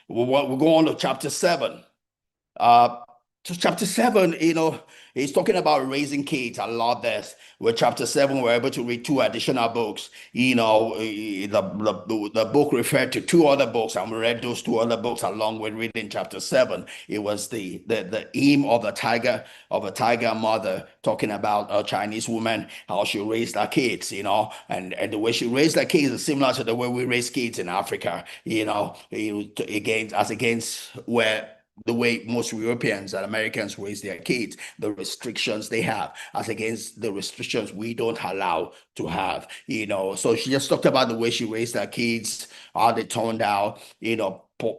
We'll go on to chapter 7. Uh, so chapter 7, he's talking about raising kids. I love this. With chapter 7, we're able to read two additional books. The book referred to two other books, and we read those two other books along with reading chapter 7. It was the aim of a tiger mother, talking about a Chinese woman, how she raised her kids, and the way she raised her kids is similar to the way we raise kids in Africa, against where the way most Europeans and Americans raise their kids, the restrictions they have, as against the restrictions we don't allow to have, So she just talked about the way she raised her kids, how they turned out,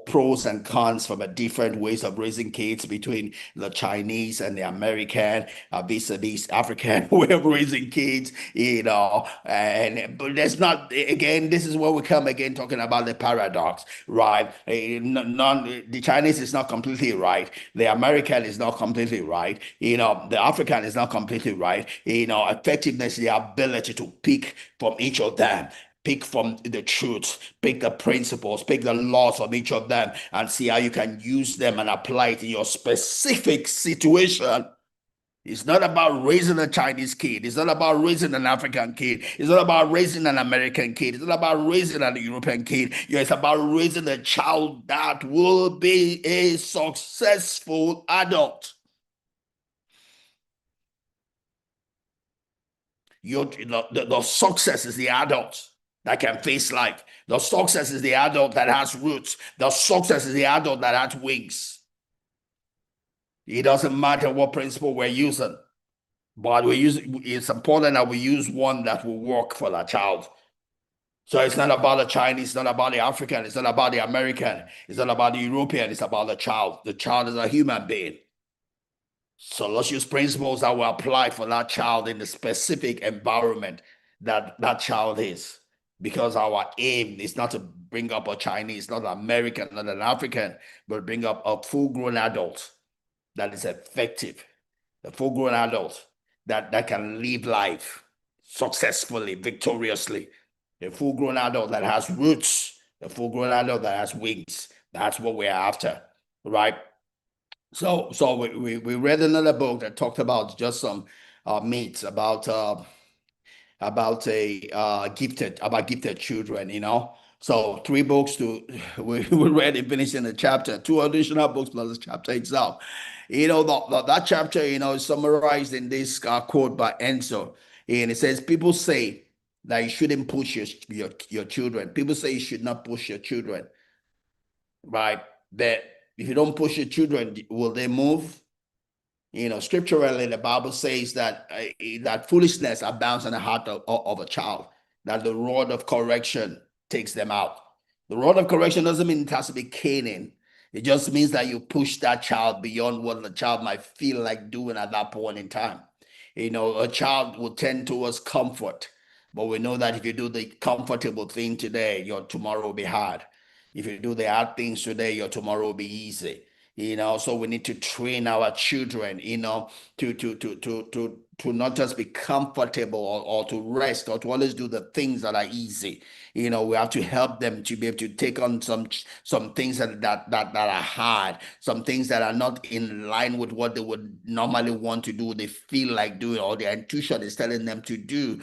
pros and cons from a different ways of raising kids between the Chinese and the American, vis-a-vis African way of raising kids, and but that's not, again, this is where we come again talking about the paradox, right? The Chinese is not completely right. The American is not completely right. The African is not completely right. Effectiveness, the ability to pick from each of them, pick from the truth, pick the principles, pick the laws of each of them, and see how you can use them and apply it in your specific situation. It's not about raising a Chinese kid. It's not about raising an African kid. It's not about raising an American kid. It's not about raising an European kid. It's about raising a child that will be a successful adult. The success is the adult that can face life. The success is the adult that has roots. The success is the adult that has wings. It doesn't matter what principle we're using, but it's important that we use one that will work for the child. So it's not about the Chinese, it's not about the African, it's not about the American, it's not about the European, it's about the child. The child is a human being. So let's use principles that will apply for that child in the specific environment that that child is. Because our aim is not to bring up a Chinese, not an American, not an African, but bring up a full-grown adult that is effective, a full-grown adult that can live life successfully, victoriously, a full-grown adult that has roots, a full-grown adult that has wings. That's what we're after, right? So we read another book that talked about just some myths about gifted children, So three books to we read and finished in the chapter, two additional books plus the chapter itself. That chapter, is summarized in this quote by Enzo. And it says, people say that you shouldn't push your children. People say you should not push your children, right? That if you don't push your children, will they move? Scripturally, the Bible says that foolishness abounds in the heart of a child, that the rod of correction takes them out. The rod of correction doesn't mean it has to be caning. It just means that you push that child beyond what the child might feel like doing at that point in time. A child will tend towards comfort, but we know that if you do the comfortable thing today, your tomorrow will be hard. If you do the hard things today, your tomorrow will be easy. So we need to train our children, to not just be comfortable, or to rest, or to always do the things that are easy. We have to help them to be able to take on some things that are hard, some things that are not in line with what they would normally want to do, they feel like doing, or their intuition is telling them to do,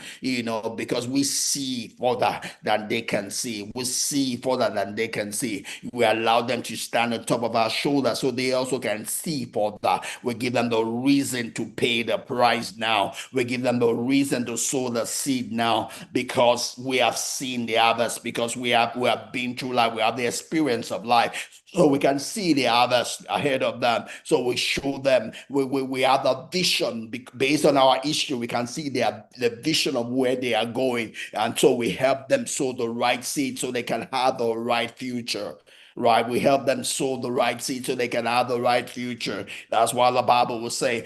because we see further than they can see. We see further than they can see. We allow them to stand on top of our shoulders so they also can see further. We give them the reason to pay the price now. We give them the reason to sow the seed now, because we have seen the harvest, because we have been through life, we have the experience of life, so we can see the harvest ahead of them. So we show them, we have the vision based on our history. We can see the vision of where they are going, and so we help them sow the right seed so they can have the right future. Right, we help them sow the right seed so they can have the right future. That's why the Bible will say,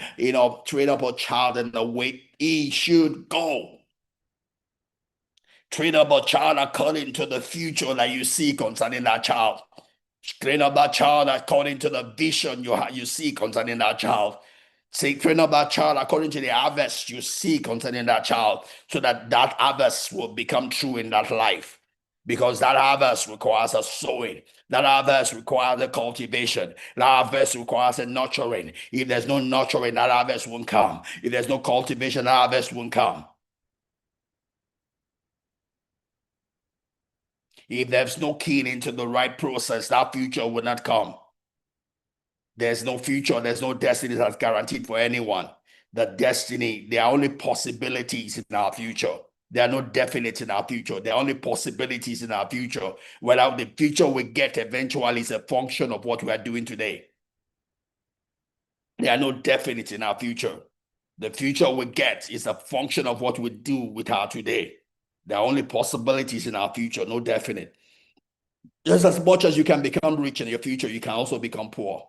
train up a child in the way he should go. Train up a child according to the future that you see concerning that child. Train up that child according to the vision you see concerning that child. Train up that child according to the harvest you see concerning that child, so that harvest will become true in that life. because that harvest requires a sowing. That harvest requires a cultivation. That harvest requires a nurturing. If there's no nurturing, that harvest won't come. If there's no cultivation, that harvest won't come. If there's no keying into the right process, that future will not come. There's no future, there's no destiny that's guaranteed for anyone. The destiny, there are only possibilities in our future. There are no definite in our future. There are only possibilities in our future. Whether the future we get eventually is a function of what we are doing today. There are no definite in our future. The future we get is a function of what we do with our today. There are only possibilities in our future, no definite. Just as much as you can become rich in your future, you can also become poor.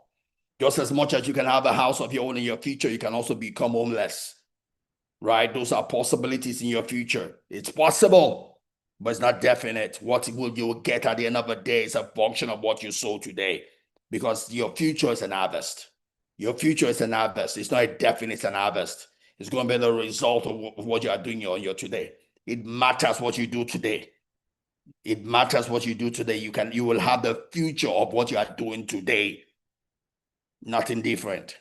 Just as much as you can have a house of your own in your future, you can also become homeless, right? Those are possibilities in your future. It's possible, but it's not definite. What you will get at the end of the day is a function of what you sow today, because your future is an harvest. Your future is an harvest. It's not a definite an harvest. It's going to be the result of what you are doing on your today. It matters what you do today. It matters what you do today. You will have the future of what you are doing today. Nothing different.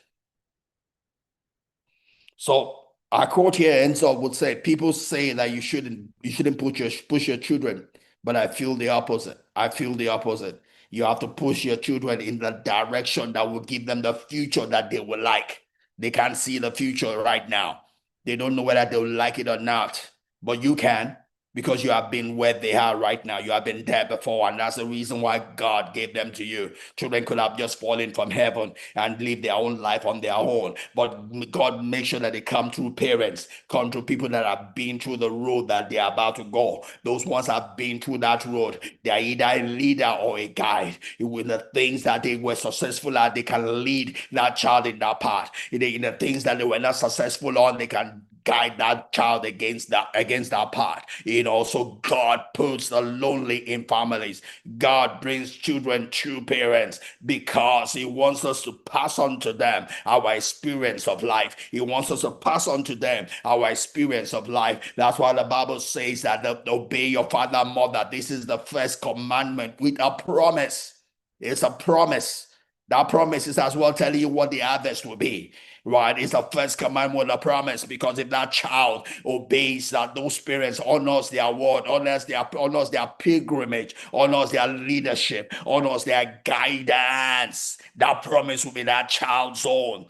So our quote here ends up would say, people say that you shouldn't push your children, but I feel the opposite. I feel the opposite. You have to push your children in the direction that will give them the future that they will like. They can't see the future right now. They don't know whether they'll like it or not, but you can, because you have been where they are right now. You have been there before, and that's the reason why God gave them to you. Children could have just fallen from heaven and live their own life on their own, but God makes sure that they come through parents, come through people that have been through the road that they are about to go. Those ones have been through that road. They are either a leader or a guide. With the things that they were successful at, they can lead that child in that path. In the things that they were not successful on, they can guide that child against that part. So God puts the lonely in families. God brings children to parents because he wants us to pass on to them our experience of life. He wants us to pass on to them our experience of life. That's why the Bible says that obey your father and mother. This is the first commandment with a promise. It's a promise. That promise is as well telling you what the harvest will be. Right, it's the first commandment, a promise, because if that child obeys that, those parents honors their word, honors their pilgrimage, honors their leadership, honors their guidance, that promise will be that child's own.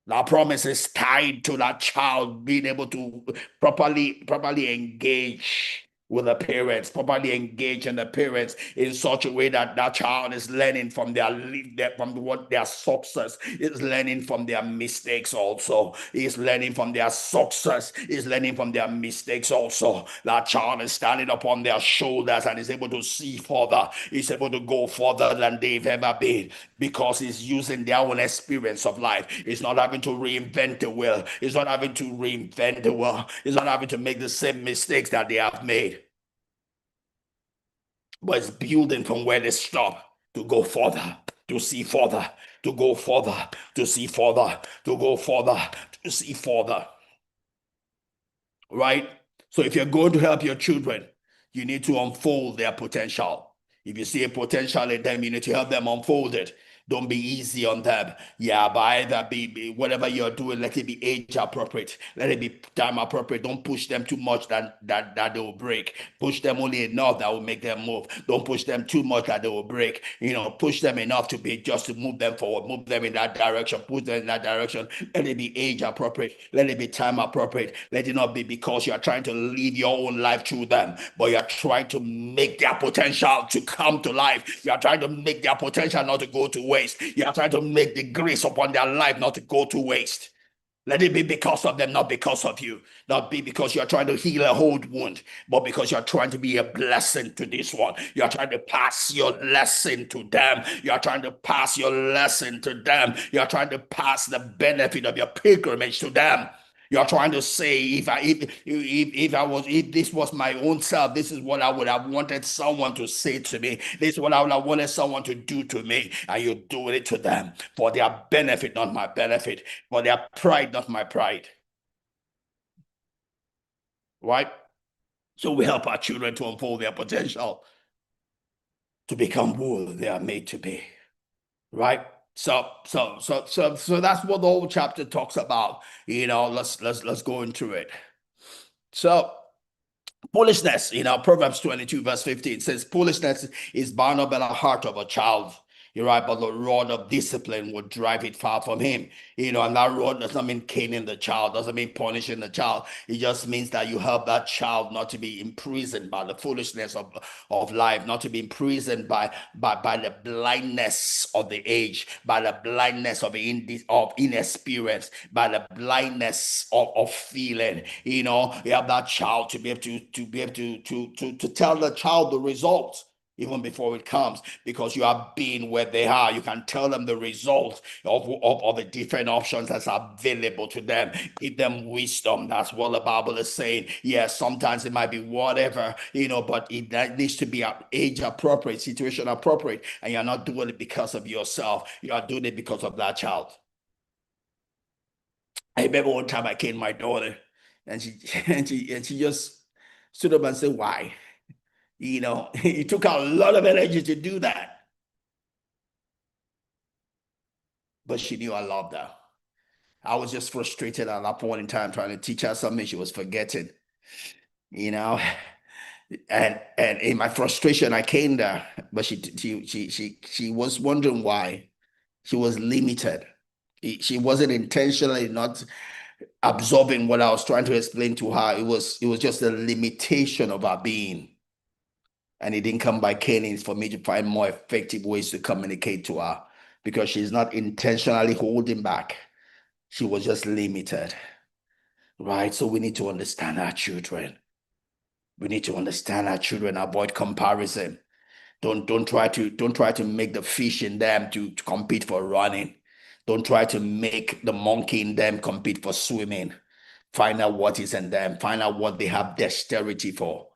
That promise is tied to that child being able to properly engage with the parents, properly engage in the parents in such a way that that child is learning from from what their success, is learning from their mistakes also, is learning from their success, is learning from their mistakes also. That child is standing upon their shoulders and is able to see further, is able to go further than they've ever been, because he's using their own experience of life. He's not having to reinvent the wheel. He's not having to reinvent the wheel. He's not having to make the same mistakes that they have made. But it's building from where they stop to go further, to see further, to go further, to see further, to go further, to see further. Right? So if you're going to help your children, you need to unfold their potential. If you see a potential in them, you need to help them unfold it. Don't be easy on them. Yeah, but either be whatever you're doing, let it be age appropriate. Let it be time appropriate. Don't push them too much that they will break. Push them only enough that will make them move. Don't push them too much that they will break. Push them enough to be just to move them forward, move them in that direction, push them in that direction. Let it be age appropriate. Let it be time appropriate. Let it not be because you're trying to live your own life through them, but you're trying to make their potential to come to life. You're trying to make their potential not to go to waste. You are trying to make the grace upon their life not to go to waste. Let it be because of them, not because of you. Not be because you're trying to heal a old wound, but because you're trying to be a blessing to this one. You're trying to pass your lesson to them. You're trying to pass your lesson to them. You're trying to pass the benefit of your pilgrimage to them. You're trying to say, if this was my own self, this is what I would have wanted someone to say to me. This is what I would have wanted someone to do to me. And you're doing it to them for their benefit, not my benefit, for their pride, not my pride. Right? So we help our children to unfold their potential to become who they are made to be. Right? So that's what the whole chapter talks about. Let's go into it. So foolishness, Proverbs 22, verse 15 says, foolishness is bound up in the heart of a child. You're right, but the rod of discipline would drive it far from him. And that rod does not mean caning the child, doesn't mean punishing the child. It just means that you help that child not to be imprisoned by the foolishness of life, not to be imprisoned by the blindness of the age, by the blindness of inexperience, by the blindness of feeling. You have that child to be able to tell the child the results even before it comes, because you have been where they are. You can tell them the results of the different options that's available to them. Give them wisdom. That's what the Bible is saying. Yes, sometimes it might be whatever, but that needs to be age appropriate, situation appropriate, and you're not doing it because of yourself. You are doing it because of that child. I remember one time I came my daughter, and she and she just stood up and said, "Why?" It took a lot of energy to do that, but she knew I loved her. I was just frustrated at that point in time trying to teach her something she was forgetting, you know. And in my frustration, I came there, but she was wondering why she was limited. She wasn't intentionally not absorbing what I was trying to explain to her. It was just a limitation of her being. And it didn't come by canings for me to find more effective ways to communicate to her, because she's not intentionally holding back. She was just limited, right? So we need to understand our children. We need to understand our children, avoid comparison. Don't try to make the fish in them to compete for running. Don't try to make the monkey in them compete for swimming. Find out what is in them. Find out what they have dexterity for.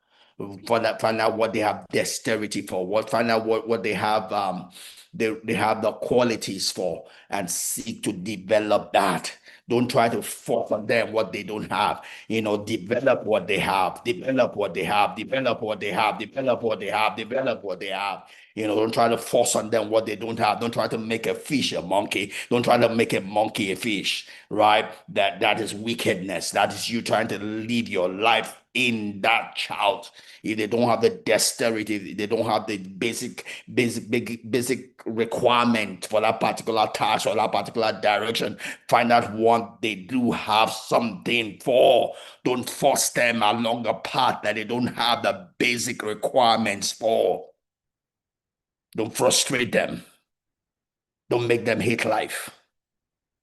Find out what they have dexterity for. Find out what they have they have the qualities for, and seek to develop that. Don't try to force on them what they don't have. Develop what they have, develop what they have, develop what they have, develop what they have, develop what they have. Don't try to force on them what they don't have. Don't try to make a fish a monkey. Don't try to make a monkey a fish, right? That is wickedness. That is you trying to live your life in that child. If they don't have the dexterity, if they don't have the basic requirement for that particular task or that particular direction, find out what they do have something for. Don't force them along a path that they don't have the basic requirements for. Don't frustrate them. Don't make them hate life.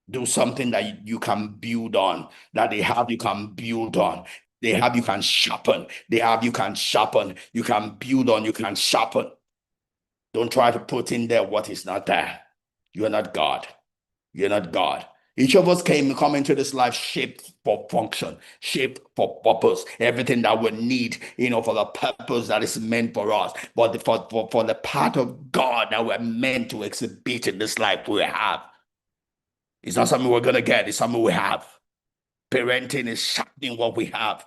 Do something that you can build on, that they have, you can build on. They have, you can sharpen. They have, you can sharpen. You can build on, you can sharpen. Don't try to put in there what is not there. You're not God. You're not God. Each of us come into this life shaped for function, shaped for purpose, everything that we need, for the purpose that is meant for us. But for the part of God that we're meant to exhibit in this life, we have. It's not something we're gonna get, it's something we have. Parenting is sharpening what we have,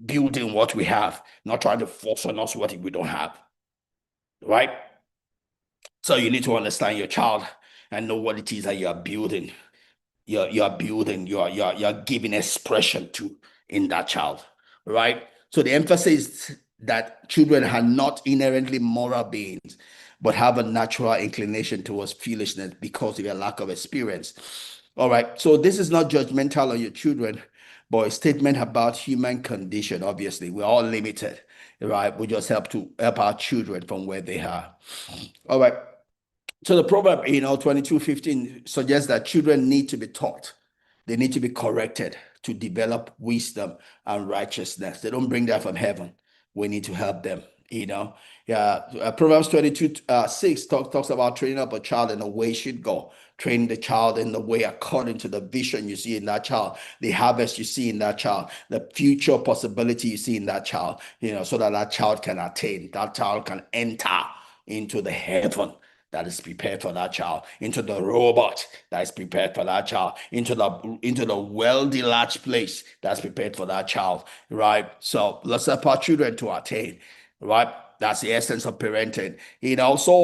building what we have, not trying to force on us what we don't have. Right? So you need to understand your child and know what it is that you are building. You're building, you're giving expression to in that child. Right? So the emphasis that children are not inherently moral beings, but have a natural inclination towards foolishness because of their lack of experience. All right. So this is not judgmental on your children, but a statement about human condition. Obviously, we're all limited, right? We just help our children from where they are. All right. So the proverb, 22:15 suggests that children need to be taught. They need to be corrected to develop wisdom and righteousness. They don't bring that from heaven. We need to help them, Yeah, Proverbs 22:6 talks about training up a child in the way he should go. Train the child in the way according to the vision you see in that child, the harvest you see in that child, the future possibility you see in that child, so that that child can attain, that child can enter into the heaven that is prepared for that child, into the robot that is prepared for that child, into the wealthy large place that's prepared for that child, right? So let's help our children to attain, right? That's the essence of parenting, you know. So